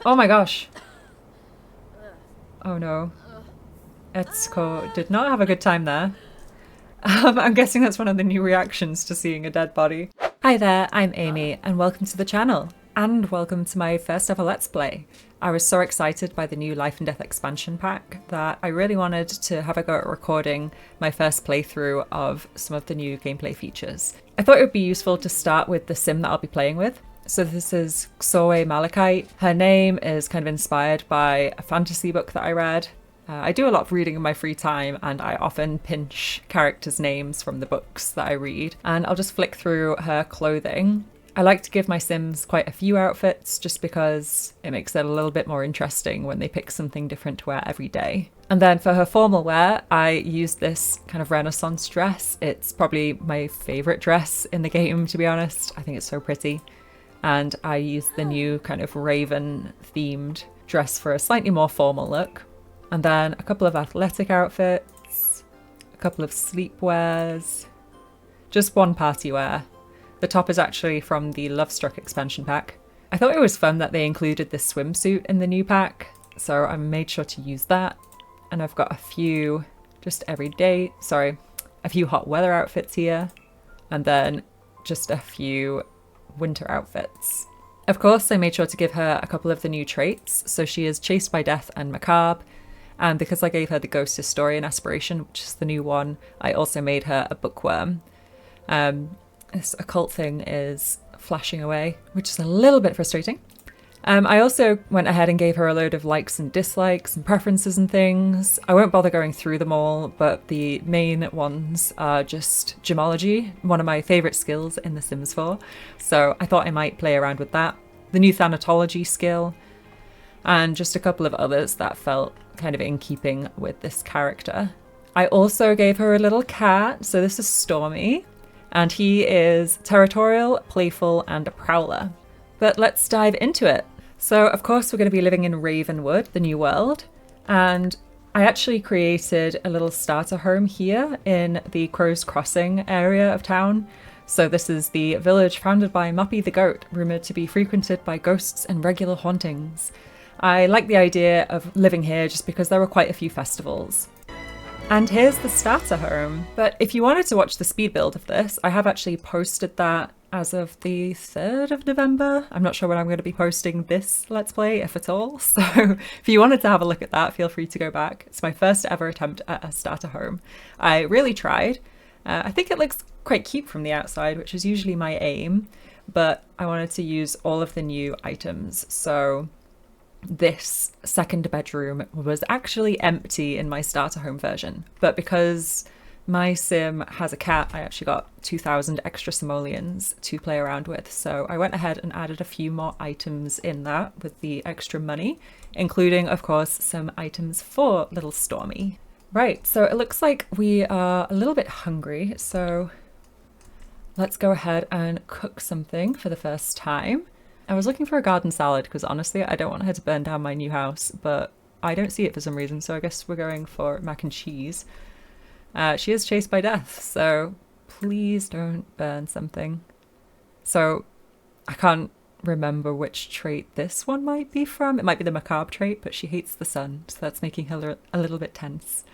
Oh my gosh. Oh no. Etsuko did not have a good time there. I'm guessing that's one of the new reactions to seeing a dead body. Hi there, I'm Amy, and welcome to the channel. And welcome to my first ever Let's Play. I was so excited by the new Life and Death expansion pack that I really wanted to have a go at recording my first playthrough of some of the new gameplay features. I thought it would be useful to start with the sim that I'll be playing with. So this is Malachite. Her name is kind of inspired by a fantasy book that I read. I do a lot of reading in my free time, and I often pinch characters' names from the books that I read, and I'll just flick through her clothing. I like to give my Sims quite a few outfits just because it makes it a little bit more interesting when they pick something different to wear every day. And then for her formal wear, I used this kind of Renaissance dress. It's probably my favourite dress in the game, to be honest. I think it's so pretty. And I used the new kind of raven themed dress for a slightly more formal look. And then a couple of athletic outfits, a couple of sleepwears, just one party wear. The top is actually from the Lovestruck expansion pack. I thought it was fun that they included this swimsuit in the new pack, so I made sure to use that. And I've got a few a few hot weather outfits here, and then just a few winter outfits. Of course, I made sure to give her a couple of the new traits. So she is chased by death and macabre. And because I gave her the ghost historian aspiration, which is the new one, I also made her a bookworm. This occult thing is flashing away, which is a little bit frustrating. I also went ahead and gave her a load of likes and dislikes and preferences and things. I won't bother going through them all, but the main ones are just gemology, one of my favourite skills in The Sims 4. So I thought I might play around with that. The new thanatology skill, and just a couple of others that felt kind of in keeping with this character. I also gave her a little cat. So this is Stormy, and he is territorial, playful, and a prowler. But let's dive into it. So of course we're going to be living in Ravenwood, the new world, and I actually created a little starter home here in the Crow's Crossing area of town. So this is the village founded by Moppy the goat, rumoured to be frequented by ghosts and regular hauntings. I like the idea of living here just because there were quite a few festivals. And here's the starter home. But if you wanted to watch the speed build of this, I have actually posted that as of the 3rd of November. I'm not sure when I'm going to be posting this Let's Play, if at all. So if you wanted to have a look at that, feel free to go back. It's my first ever attempt at a starter home. I really tried. I think it looks quite cute from the outside, which is usually my aim, but I wanted to use all of the new items. So this second bedroom was actually empty in my starter home version, but because my sim has a cat, I actually got 2,000 extra simoleons to play around with. So I went ahead and added a few more items in that with the extra money, including, of course, some items for little Stormy. Right, so it looks like we are a little bit hungry, so let's go ahead and cook something for the first time. I was looking for a garden salad because honestly, I don't want her to burn down my new house, but I don't see it for some reason, so I guess we're going for mac and cheese. She is chased by death, so please don't burn something. So I can't remember which trait this one might be from. It might be the macabre trait, but she hates the sun, so that's making her a little bit tense.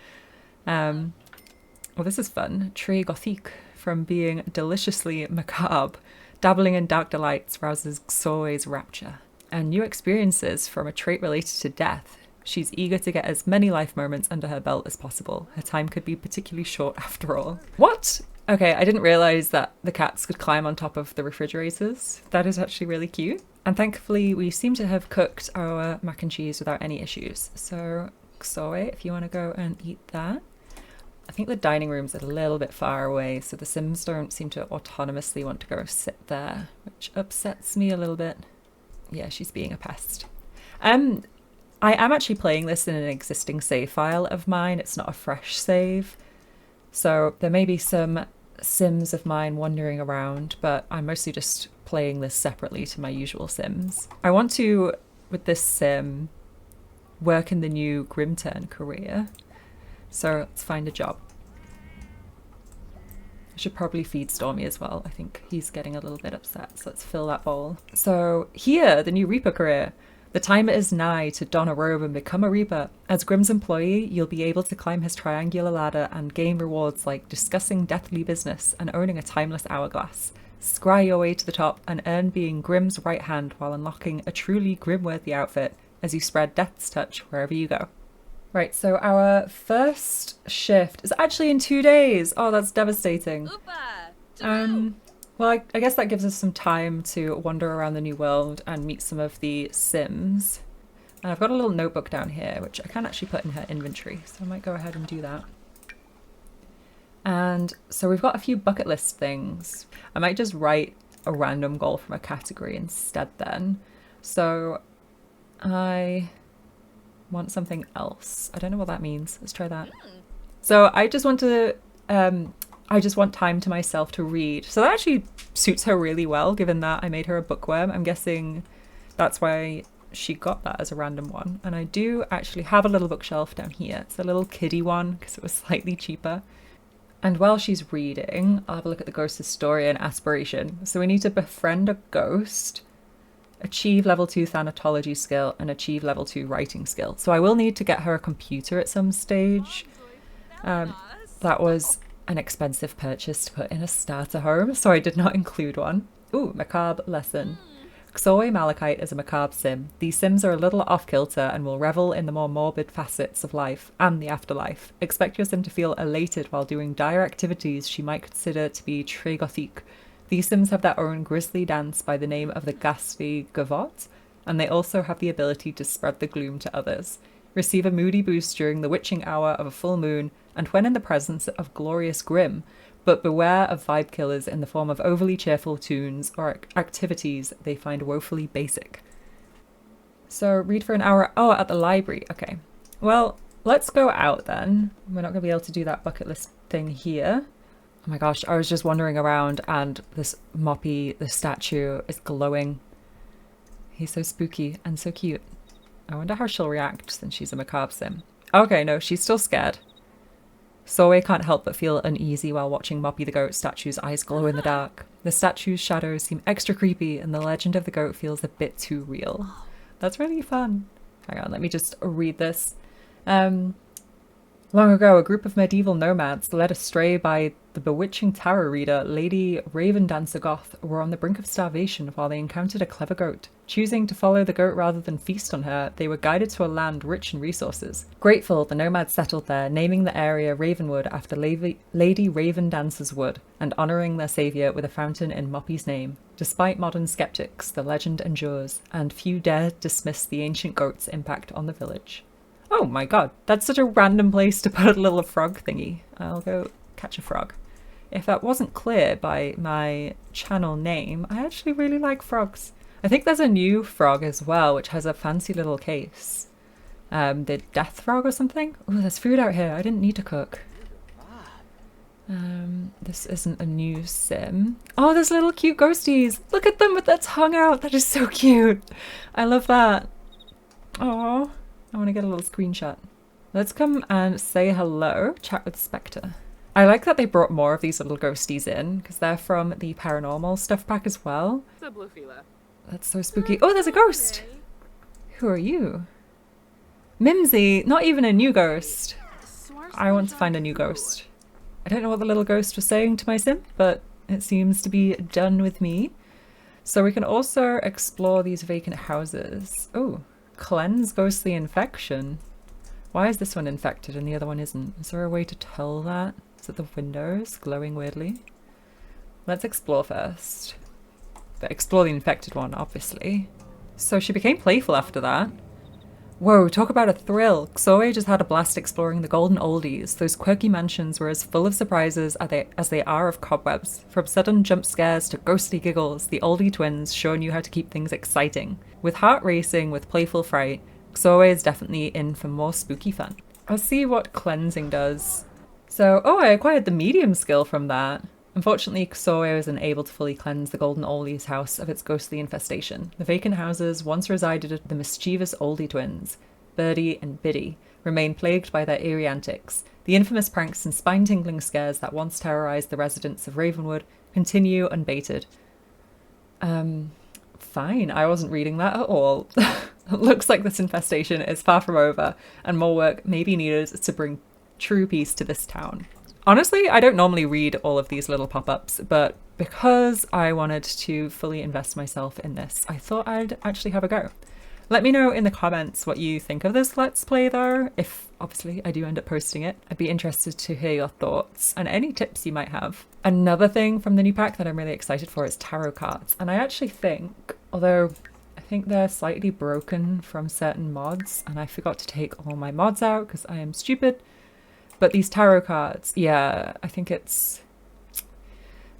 Well, this is fun. Trait Gothique, from being deliciously macabre. Dabbling in dark delights rouses Xoe's rapture. And new experiences from a trait related to death. She's eager to get as many life moments under her belt as possible. Her time could be particularly short after all. What? Okay, I didn't realise that the cats could climb on top of the refrigerators. That is actually really cute. And thankfully, we seem to have cooked our mac and cheese without any issues. So, Xoe, if you want to go and eat that. I think the dining room's a little bit far away, so the Sims don't seem to autonomously want to go sit there, which upsets me a little bit. Yeah, she's being a pest. I am actually playing this in an existing save file of mine. It's not a fresh save. So there may be some Sims of mine wandering around, but I'm mostly just playing this separately to my usual Sims. I want to, with this Sim, work in the new GRIMTERN career. So let's find a job. I should probably feed Stormy as well. I think he's getting a little bit upset, so let's fill that bowl. So here, the new Reaper career. The time is nigh to don a robe and become a reaper. As Grimm's employee, you'll be able to climb his triangular ladder and gain rewards like discussing deathly business and owning a timeless hourglass. Scry your way to the top and earn being Grimm's right hand while unlocking a truly Grim-worthy outfit as you spread Death's touch wherever you go. Right, so our first shift is actually in 2 days. Oh, that's devastating. Well, I guess that gives us some time to wander around the new world and meet some of the Sims. And I've got a little notebook down here, which I can actually put in her inventory, so I might go ahead and do that. And so we've got a few bucket list things. I might just write a random goal from a category instead then. So I want something else. I don't know what that means. Let's try that. So I just want to, I just want time to myself to read. So that actually suits her really well, given that I made her a bookworm. I'm guessing that's why she got that as a random one. And I do actually have a little bookshelf down here. It's a little kiddie one because it was slightly cheaper. And while she's reading, I'll have a look at the ghost's story and aspiration. So we need to befriend a ghost, achieve level 2 thanatology skill, and achieve level 2 writing skill. So I will need to get her a computer at some stage. That was an expensive purchase to put in a starter home, so I did not include one. Ooh, macabre lesson. Xorway Malachite is a macabre sim. These sims are a little off-kilter and will revel in the more morbid facets of life and the afterlife. Expect your sim to feel elated while doing dire activities she might consider to be très gothique. These sims have their own grisly dance by the name of the ghastly gavotte, and they also have the ability to spread the gloom to others. Receive a moody boost during the witching hour of a full moon and when in the presence of glorious grim, but beware of vibe killers in the form of overly cheerful tunes or activities they find woefully basic. So read for an hour. Oh, at the library. Okay. Well, let's go out then. We're not going to be able to do that bucket list thing here. Oh my gosh, I was just wandering around and this Moppy, the statue, is glowing. He's so spooky and so cute. I wonder how she'll react since she's a macabre sim. Okay, no, she's still scared. Xorway can't help but feel uneasy while watching Moppy the goat statue's eyes glow in the dark. The statue's shadows seem extra creepy and the legend of the goat feels a bit too real. That's really fun. Hang on, let me just read this. Long ago, a group of medieval nomads, led astray by the bewitching tarot reader Lady Ravendancer Goth, were on the brink of starvation while they encountered a clever goat. Choosing to follow the goat rather than feast on her, they were guided to a land rich in resources. Grateful, the nomads settled there, naming the area Ravenwood after Lady Ravendancer's Wood, and honouring their saviour with a fountain in Moppy's name. Despite modern skeptics, the legend endures, and few dare dismiss the ancient goat's impact on the village. Oh my god, that's such a random place to put a little frog thingy. I'll go catch a frog. If that wasn't clear by my channel name, I actually really like frogs. I think there's a new frog as well, which has a fancy little case. The death frog or something? Oh, there's food out here. I didn't need to cook. This isn't a new sim. Oh, there's little cute ghosties. Look at them with their tongue out. That is so cute. I love that. Oh. I want to get a little screenshot. Let's come and say hello, chat with Spectre. I like that they brought more of these little ghosties in, because they're from the paranormal stuff pack as well. That's so spooky. Oh, there's a ghost! Who are you? Mimsy, not even a new ghost. I want to find a new ghost. I don't know what the little ghost was saying to my sim, but it seems to be done with me. So we can also explore these vacant houses. Oh. Cleanse ghostly infection. Why is this one infected and the other one isn't? Is there a way to tell that? Is it the windows glowing weirdly? Let's explore first. But explore the infected one, obviously. So she became playful after that. Whoa, talk about a thrill. Xorway just had a blast exploring the golden oldies. Those quirky mansions were as full of surprises as they are of cobwebs. From sudden jump scares to ghostly giggles, the oldie twins sure knew how to keep things exciting. With heart racing with playful fright, Xorway is definitely in for more spooky fun. I'll see what cleansing does. So, oh, I acquired the medium skill from that. Unfortunately, Xorway was unable to fully cleanse the Golden Oldies house of its ghostly infestation. The vacant houses once resided at the mischievous oldie twins, Birdie and Biddy, remain plagued by their eerie antics. The infamous pranks and spine-tingling scares that once terrorized the residents of Ravenwood continue unbated. Fine, I wasn't reading that at all. Looks like this infestation is far from over, and more work may be needed to bring true peace to this town. Honestly, I don't normally read all of these little pop-ups, but because I wanted to fully invest myself in this, I thought I'd actually have a go. Let me know in the comments what you think of this Let's Play though, if obviously I do end up posting it. I'd be interested to hear your thoughts and any tips you might have. Another thing from the new pack that I'm really excited for is tarot cards, and I actually think, although I think they're slightly broken from certain mods, and I forgot to take all my mods out because I am stupid, but these tarot cards, yeah, I think it's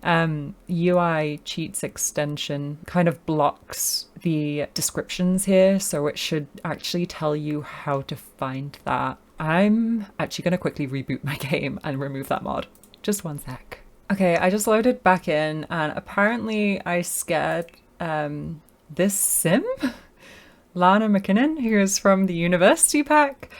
UI cheats extension kind of blocks the descriptions here, so it should actually tell you how to find that. I'm actually going to quickly reboot my game and remove that mod. Just one sec. Okay, I just loaded back in, and apparently I scared this sim, Lana McKinnon, who is from the university pack.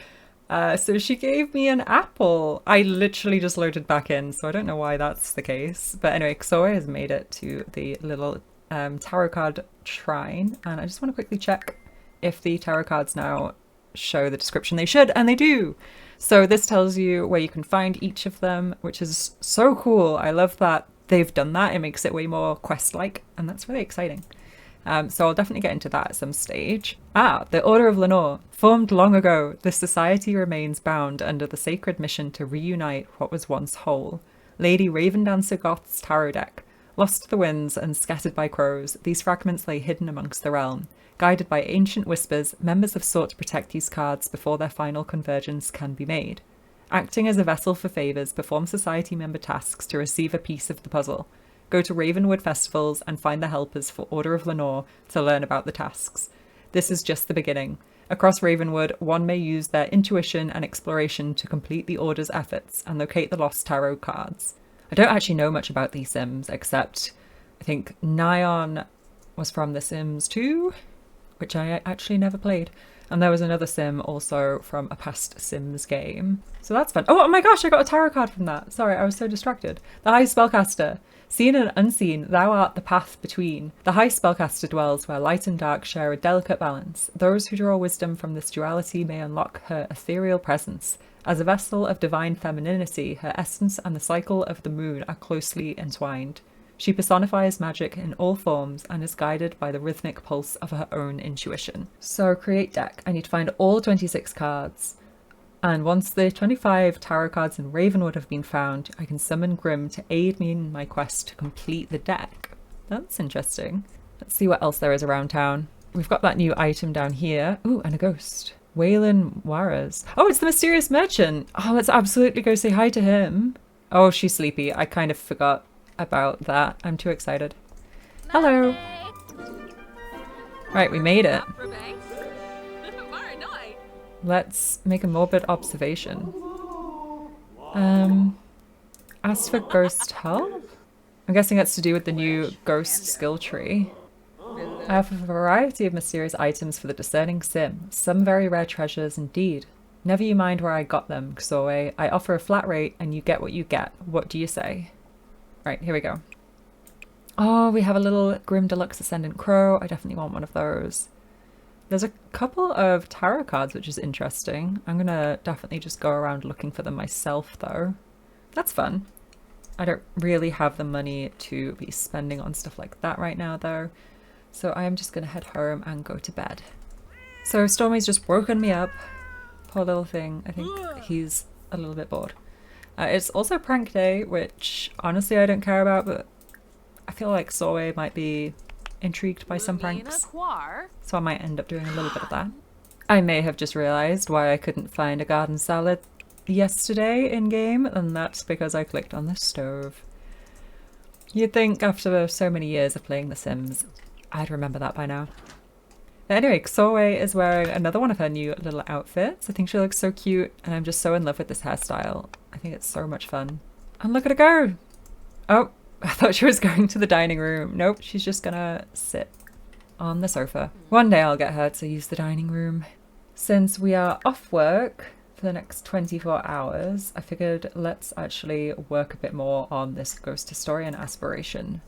So she gave me an apple. I literally just loaded back in, so I don't know why that's the case. But anyway, Xoe has made it to the little tarot card shrine, and I just want to quickly check if the tarot cards now show the description. They should, and they do. So this tells you where you can find each of them, which is so cool. I love that they've done that. It makes it way more quest-like, and that's really exciting. So I'll definitely get into that at some stage. The Order of Lenore. Formed long ago, this society remains bound under the sacred mission to reunite what was once whole. Lady Ravendancer Goth's tarot deck. Lost to the winds and scattered by crows, these fragments lay hidden amongst the realm. Guided by ancient whispers, members have sought to protect these cards before their final convergence can be made. Acting as a vessel for favours, perform society member tasks to receive a piece of the puzzle. Go to Ravenwood festivals and find the helpers for Order of Lenore to learn about the tasks. This is just the beginning. Across Ravenwood, one may use their intuition and exploration to complete the Order's efforts and locate the lost tarot cards. I don't actually know much about these Sims, except I think Nyan was from The Sims 2, which I actually never played. And there was another Sim also from a past Sims game. So that's fun. Oh my gosh, I got a tarot card from that. Sorry, I was so distracted. The High Spellcaster. Seen and unseen, thou art the path between. The High Spellcaster dwells where light and dark share a delicate balance. Those who draw wisdom from this duality may unlock her ethereal presence. As a vessel of divine femininity, her essence and the cycle of the moon are closely entwined. She personifies magic in all forms and is guided by the rhythmic pulse of her own intuition. So create deck. I need to find all 26 cards. And once the 25 tarot cards in Ravenwood have been found, I can summon Grim to aid me in my quest to complete the deck. That's interesting. Let's see what else there is around town. We've got that new item down here. Ooh, and a ghost. Waylon Juarez. Oh, it's the mysterious merchant. Oh, let's absolutely go say hi to him. Oh, she's sleepy. I kind of forgot about that. I'm too excited. Hello. Right, we made it. Let's make a morbid observation. Ask for ghost help? I'm guessing that's to do with the new ghost skill tree. I have a variety of mysterious items for the discerning sim. Some very rare treasures indeed. Never you mind where I got them, Xoe. I offer a flat rate and you get what you get. What do you say? Right, here we go. Oh, we have a little Grim Deluxe Ascendant Crow. I definitely want one of those. There's a couple of tarot cards, which is interesting. I'm gonna definitely just go around looking for them myself, though. That's fun. I don't really have the money to be spending on stuff like that right now, though. So I am just gonna head home and go to bed. So Stormy's just woken me up. Poor little thing. I think he's a little bit bored. It's also prank day, which honestly I don't care about, but I feel like Xoe might be intrigued by some pranks, so I might end up doing a little bit of that. I may have just realised why I couldn't find a garden salad yesterday in game, and that's because I clicked on the stove. You'd think after so many years of playing The Sims, I'd remember that by now. But anyway, Xoe is wearing another one of her new little outfits. I think she looks so cute, and I'm just so in love with this hairstyle. I think it's so much fun. And look at her go! Oh, I thought she was going to the dining room. Nope, she's just gonna sit on the sofa. One day I'll get her to use the dining room. Since we are off work for the next 24 hours, I figured let's actually work a bit more on this ghost historian aspiration.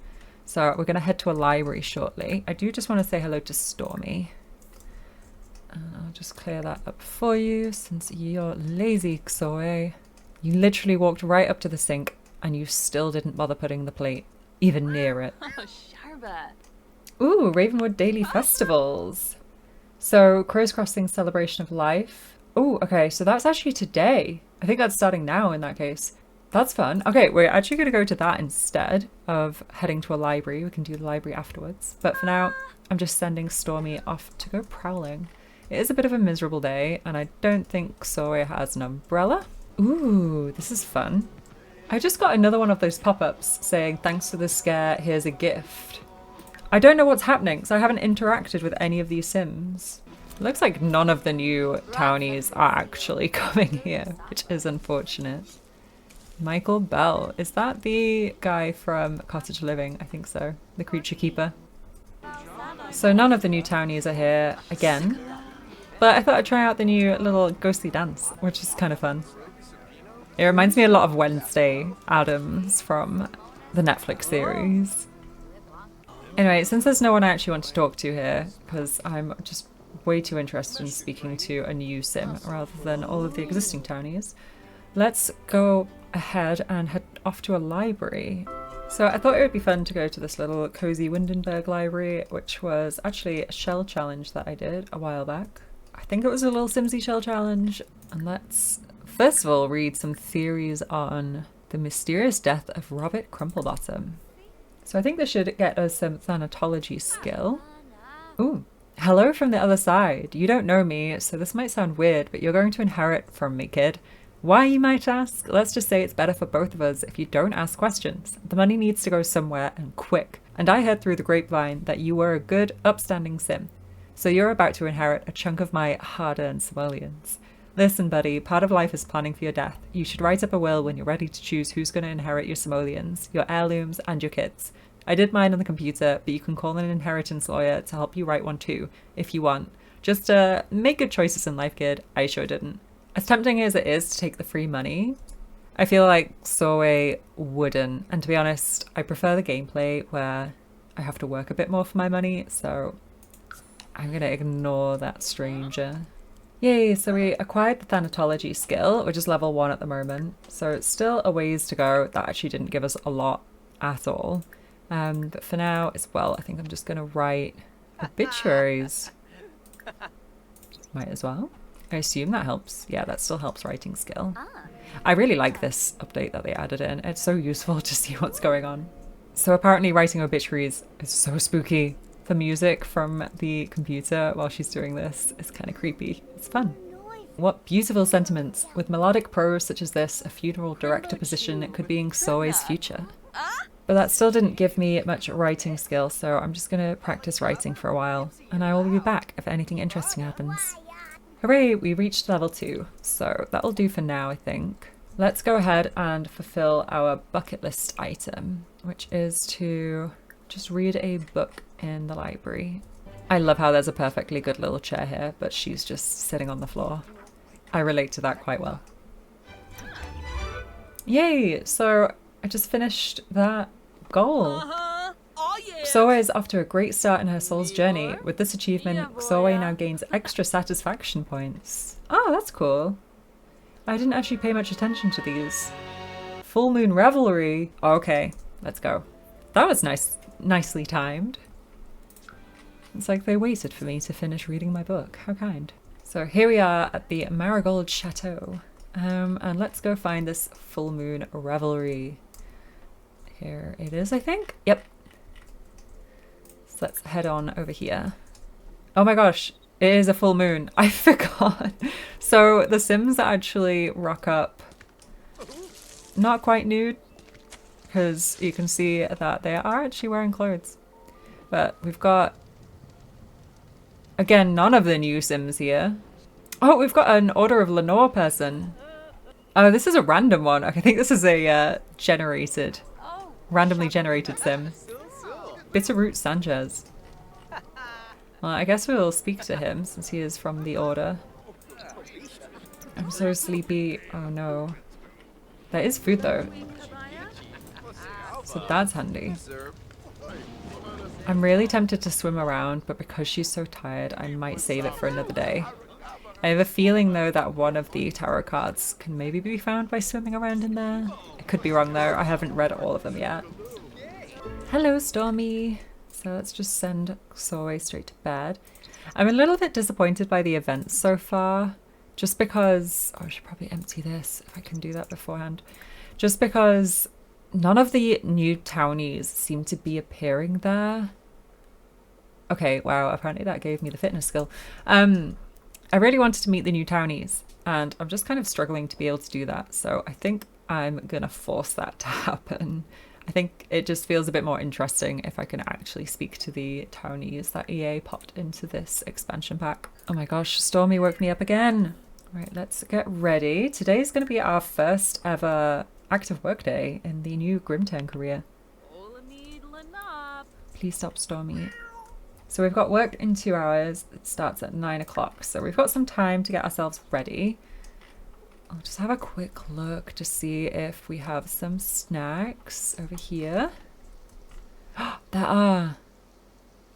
So we're gonna head to a library shortly. I do just want to say hello to Stormy. I'll just clear that up for you since you're lazy, Zoe. You literally walked right up to the sink and you still didn't bother putting the plate even near it. Ooh, Ravenwood Daily Festivals. So, Crow's Crossing Celebration of Life. Ooh, okay, so that's actually today. I think that's starting now in that case. That's fun. Okay, we're actually going to go to that instead of heading to a library. We can do the library afterwards. But for now, I'm just sending Stormy off to go prowling. It is a bit of a miserable day, and I don't think Zoe has an umbrella. Ooh, this is fun. I just got another one of those pop-ups saying, thanks for the scare, here's a gift. I don't know what's happening, so I haven't interacted with any of these Sims. It looks like none of the new townies are actually coming here, which is unfortunate. Michael Bell. Is that the guy from Cottage Living? I think so. The creature keeper. So none of the new townies are here again. But I thought I'd try out the new little ghostly dance, which is kind of fun. It reminds me a lot of Wednesday Addams from the Netflix series. Anyway, since there's no one I actually want to talk to here, because I'm just way too interested in speaking to a new Sim rather than all of the existing townies, let's go ahead and head off to a library. So I thought it would be fun to go to this little cozy Windenburg library, which was actually a shell challenge that I did a while back. I think it was a little Simsy shell challenge. And let's first of all read some theories on the mysterious death of Robert Crumplebottom. So I think this should get us some thanatology skill. Ooh. Hello from the other side. You don't know me, so this might sound weird, but you're going to inherit from me, kid. Why, you might ask? Let's just say it's better for both of us if you don't ask questions. The money needs to go somewhere, and quick. And I heard through the grapevine that you were a good, upstanding Sim. So you're about to inherit a chunk of my hard-earned simoleons. Listen, buddy, part of life is planning for your death. You should write up a will when you're ready to choose who's going to inherit your simoleons, your heirlooms, and your kids. I did mine on the computer, but you can call an inheritance lawyer to help you write one too, if you want. Just make good choices in life, kid. I sure didn't. As tempting as it is to take the free money, I feel like Zoe wouldn't. And to be honest, I prefer the gameplay where I have to work a bit more for my money, so I'm going to ignore that stranger. Yay, so we acquired the thanatology skill, which is level 1 at the moment. So it's still a ways to go. That actually didn't give us a lot at all. But for now, as well, I think I'm just going to write obituaries. Might as well. I assume that helps. Yeah, that still helps writing skill. I really like this update that they added in. It's so useful to see what's going on. So apparently writing obituaries is so spooky. The music from the computer while she's doing this is kind of creepy. It's fun. What beautiful sentiments. With melodic prose such as this, a funeral director position could be in Zoe's future. But that still didn't give me much writing skill, so I'm just going to practice writing for a while. And I will be back if anything interesting happens. Hooray, we reached level 2, so that'll do for now, I think. Let's go ahead and fulfill our bucket list item, which is to just read a book in the library. I love how there's a perfectly good little chair here, but she's just sitting on the floor. I relate to that quite well. Yay! So I just finished that goal. Zoe is off to a great start in her soul's journey. With this achievement, Zoe now gains extra satisfaction points. Oh, that's cool. I didn't actually pay much attention to these. Full Moon Revelry. Okay, let's go. That was nicely timed. It's like they waited for me to finish reading my book. How kind. So here we are at the Marigold Chateau. And let's go find this Full Moon Revelry. Here it is, I think. Yep. So let's head on over here. Oh my gosh, it is a full moon. I forgot. So the Sims actually rock up not quite nude, because you can see that they are actually wearing clothes. But we've got, again, none of the new Sims here. Oh, we've got an Order of Lenore person. Oh, this is a random one. I think this is a randomly generated Sim. Bitterroot Sanchez. Well, I guess we'll speak to him since he is from the Order. I'm so sleepy. Oh no. There is food though. So that's handy. I'm really tempted to swim around, but because she's so tired, I might save it for another day. I have a feeling though that one of the tarot cards can maybe be found by swimming around in there. I could be wrong though, I haven't read all of them yet. Hello Stormy! So let's just send Soy straight to bed. I'm a little bit disappointed by the events so far, just because, oh I should probably empty this if I can do that beforehand. Just because none of the new townies seem to be appearing there. Okay, wow, apparently that gave me the fitness skill. I really wanted to meet the new townies and I'm just kind of struggling to be able to do that. So I think I'm gonna force that to happen. I think it just feels a bit more interesting if I can actually speak to the townies that EA popped into this expansion pack. Oh my gosh, Stormy woke me up again. Right, let's get ready. Today's gonna be our first ever active work day in the new GRIMTERN career. Please stop, Stormy. So we've got work in 2 hours. It starts at 9 o'clock. So we've got some time to get ourselves ready. I'll just have a quick look to see if we have some snacks over here. There are.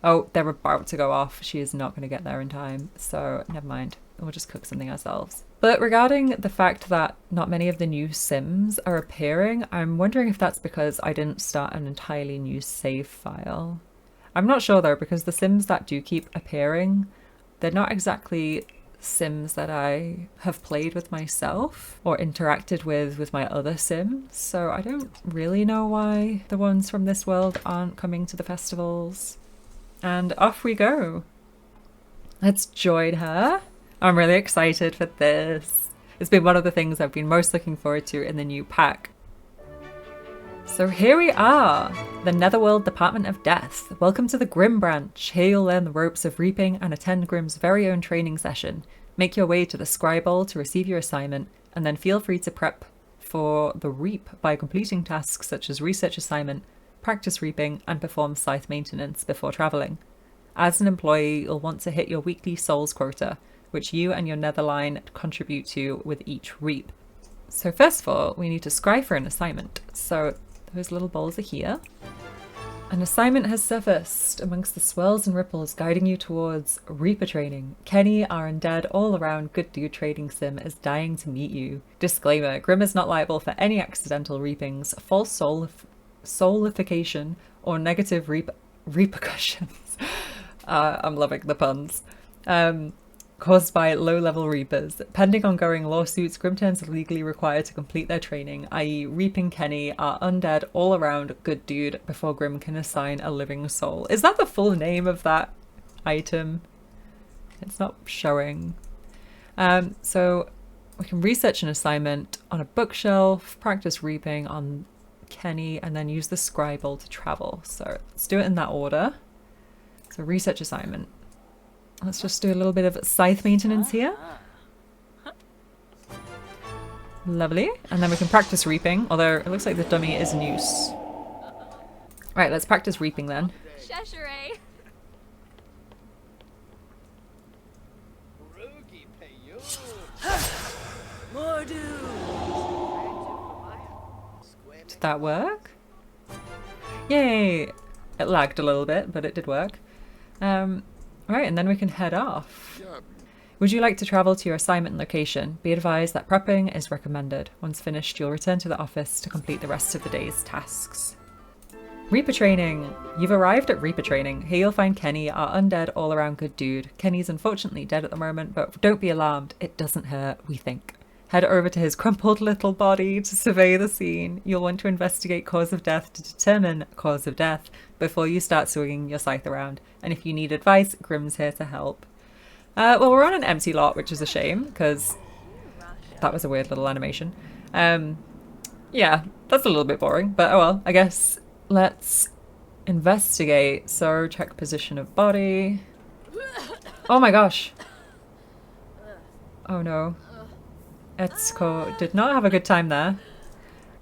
Oh, they're about to go off. She is not going to get there in time. So never mind. We'll just cook something ourselves. But regarding the fact that not many of the new Sims are appearing, I'm wondering if that's because I didn't start an entirely new save file. I'm not sure though, because the Sims that do keep appearing, they're not exactly Sims that I have played with myself or interacted with my other Sims. So I don't really know why the ones from this world aren't coming to the festivals. And off we go. Let's join her. I'm really excited for this. It's been one of the things I've been most looking forward to in the new pack. So here we are, the Netherworld Department of Death. Welcome to the Grim branch. Here you'll learn the ropes of reaping and attend Grim's very own training session. Make your way to the Scry Bowl to receive your assignment, and then feel free to prep for the reap by completing tasks such as research assignment, practice reaping, and perform scythe maintenance before travelling. As an employee, you'll want to hit your weekly souls quota, which you and your netherline contribute to with each reap. So first of all, we need to scry for an assignment. So those little bowls are here. An assignment has surfaced amongst the swirls and ripples guiding you towards Reaper training. Kenny, our undead all-around good dude trading sim, is dying to meet you. Disclaimer, Grim is not liable for any accidental reapings, false soulification, or negative repercussions. I'm loving the puns. Caused by low-level reapers. Pending ongoing lawsuits, GRIMTERNs are legally required to complete their training, i.e. Reaping Kenny, our undead all-around good dude, before Grim can assign a living soul. Is that the full name of that item? It's not showing. So we can research an assignment on a bookshelf, practice reaping on Kenny, and then use the scribble to travel. So let's do it in that order. So research assignment. Let's just do a little bit of scythe maintenance here. Lovely. And then we can practice reaping, although it looks like the dummy is in use. Right, let's practice reaping then. Did that work? Yay! It lagged a little bit, but it did work. Right, and then we can head off. Would you like to travel to your assignment location? Be advised that prepping is recommended. Once finished, you'll return to the office to complete the rest of the day's tasks. Reaper training! You've arrived at Reaper training. Here you'll find Kenny, our undead all-around good dude. Kenny's unfortunately dead at the moment, but don't be alarmed. It doesn't hurt, we think. Head over to his crumpled little body to survey the scene. You'll want to investigate cause of death to determine cause of death before you start swinging your scythe around. And if you need advice, Grim's here to help. Well, we're on an empty lot, which is a shame, because that was a weird little animation. Yeah, that's a little bit boring, but oh well, I guess let's investigate. So check position of body. Oh my gosh. Oh no. Etsuko did not have a good time there.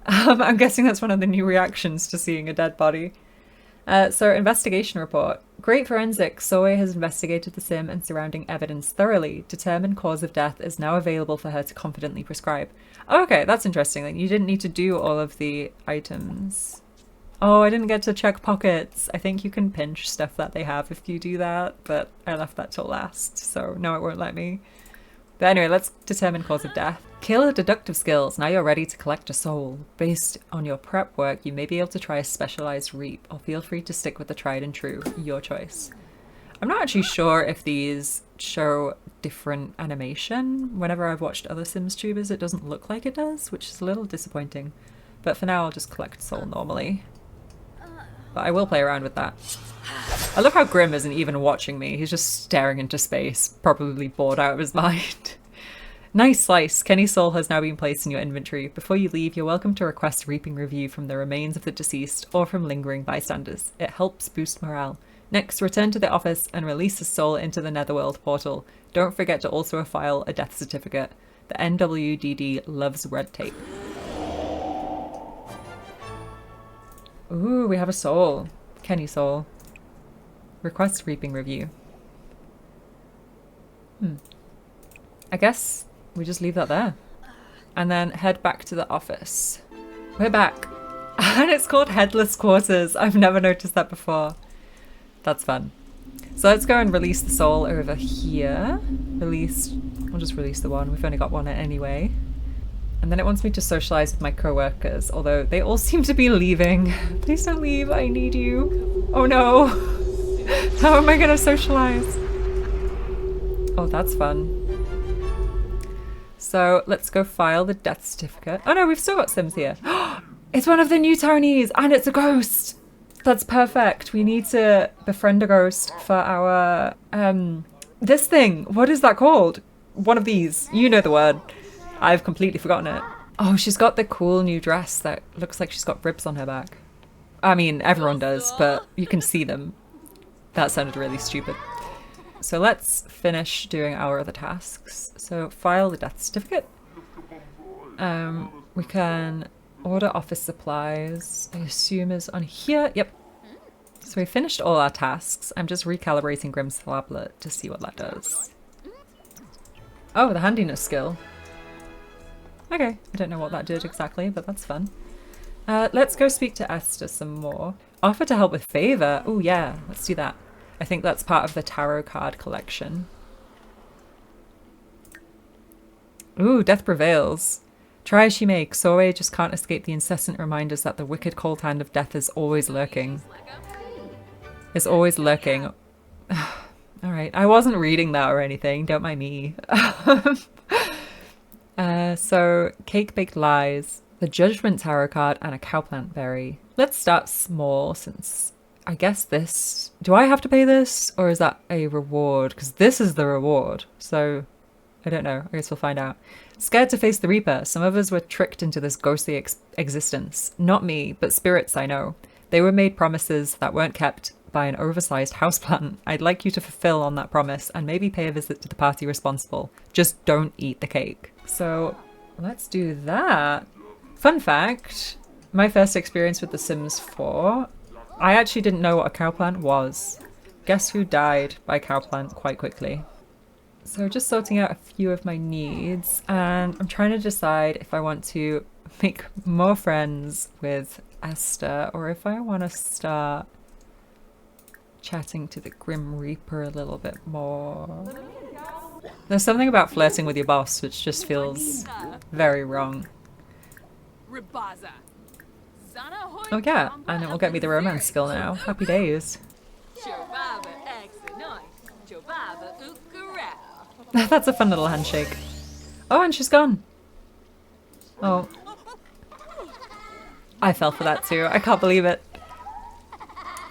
I'm guessing that's one of the new reactions to seeing a dead body. So investigation report. Great forensics. Soe has investigated the sim and surrounding evidence thoroughly. Determined cause of death is now available for her to confidently prescribe. Oh, okay, that's interesting. Like, you didn't need to do all of the items. Oh, I didn't get to check pockets. I think you can pinch stuff that they have if you do that, but I left that till last, so no, it won't let me. But anyway, let's determine cause of death. Killer deductive skills. Now you're ready to collect a soul. Based on your prep work, you may be able to try a specialized reap, or feel free to stick with the tried and true. Your choice. I'm not actually sure if these show different animation. Whenever I've watched other Sims tubers, it doesn't look like it does, which is a little disappointing. But for now, I'll just collect soul normally. But I will play around with that. I love how Grim isn't even watching me. He's just staring into space, probably bored out of his mind. Nice slice. Kenny's soul has now been placed in your inventory. Before you leave, you're welcome to request reaping review from the remains of the deceased or from lingering bystanders. It helps boost morale. Next, return to the office and release the soul into the Netherworld portal. Don't forget to also file a death certificate. The NWDD loves red tape. Ooh, we have a soul. Kenny soul. Request reaping review. I guess we just leave that there. And then head back to the office. We're back. And it's called Headless Quarters. I've never noticed that before. That's fun. So let's go and release the soul over here. We'll just release the one. We've only got one anyway. And then it wants me to socialize with my co-workers, although they all seem to be leaving. Please don't leave, I need you. Oh no. How am I gonna socialize? Oh, that's fun. So let's go file the death certificate. Oh no, we've still got Sims here. It's one of the new townies and it's a ghost. That's perfect. We need to befriend a ghost for our, this thing. What is that called? One of these. You know the word. I've completely forgotten it. Oh, she's got the cool new dress that looks like she's got ribs on her back. I mean, everyone does, but you can see them. That sounded really stupid. So let's finish doing our other tasks. So file the death certificate. We can order office supplies. I assume is on here. Yep. So we finished all our tasks. I'm just recalibrating Grim's tablet to see what that does. Oh, the handiness skill. Okay, I don't know what that did exactly, but that's fun. Let's go speak to Esther some more. Offer to help with favor. Oh yeah, let's do that. I think that's part of the tarot card collection. Ooh, death prevails. Try as she may, Soe just can't escape the incessant reminders that the wicked cold hand of death is always lurking. Is always lurking. Alright, I wasn't reading that or anything, don't mind me. So, Cake Baked Lies, the Judgment Tarot card, and a Cowplant Berry. Let's start small since I guess this... Do I have to pay this? Or is that a reward? Because this is the reward. So, I don't know. I guess we'll find out. Scared to face the Reaper. Some of us were tricked into this ghostly existence. Not me, but spirits I know. They were made promises that weren't kept by an oversized houseplant. I'd like you to fulfill on that promise and maybe pay a visit to the party responsible. Just don't eat the cake. So, let's do that. Fun fact, my first experience with The Sims 4, I actually didn't know what a cowplant was. Guess who died by cowplant quite quickly. So just sorting out a few of my needs, and I'm trying to decide if I want to make more friends with Esther or if I want to start chatting to the Grim Reaper a little bit more. There's something about flirting with your boss which just feels very wrong. Oh yeah, and it will get me the romance skill now. Happy days. That's a fun little handshake. Oh, and she's gone. Oh. I fell for that too. I can't believe it.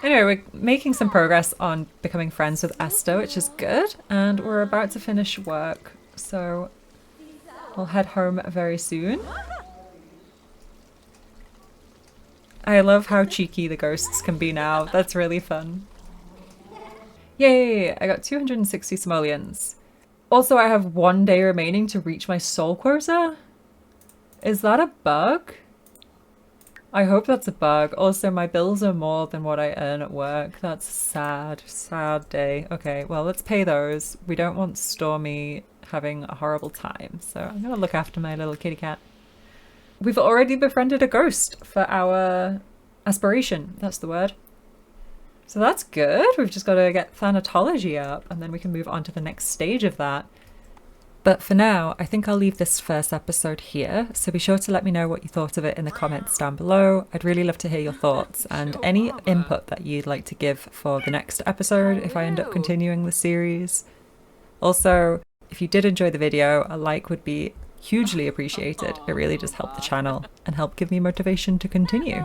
Anyway, we're making some progress on becoming friends with Esther, which is good. And we're about to finish work, so we'll head home very soon. I love how cheeky the ghosts can be now. That's really fun. Yay! I got 260 simoleons. Also, I have 1 day remaining to reach my soul quota? Is that a bug? I hope that's a bug. Also, my bills are more than what I earn at work. That's sad, sad day. Okay, well, let's pay those. We don't want Stormy having a horrible time, so I'm gonna look after my little kitty cat. We've already befriended a ghost for our aspiration. That's the word. So that's good. We've just got to get Thanatology up and then we can move on to the next stage of that. But for now, I think I'll leave this first episode here, so be sure to let me know what you thought of it in the comments down below. I'd really love to hear your thoughts and any input that you'd like to give for the next episode if I end up continuing the series. Also, if you did enjoy the video, a like would be hugely appreciated. It really does help the channel and help give me motivation to continue.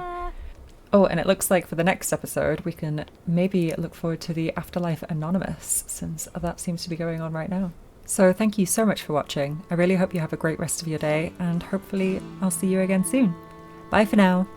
Oh, and it looks like for the next episode, we can maybe look forward to the Afterlife Anonymous, since that seems to be going on right now. So thank you so much for watching. I really hope you have a great rest of your day, and hopefully I'll see you again soon. Bye for now.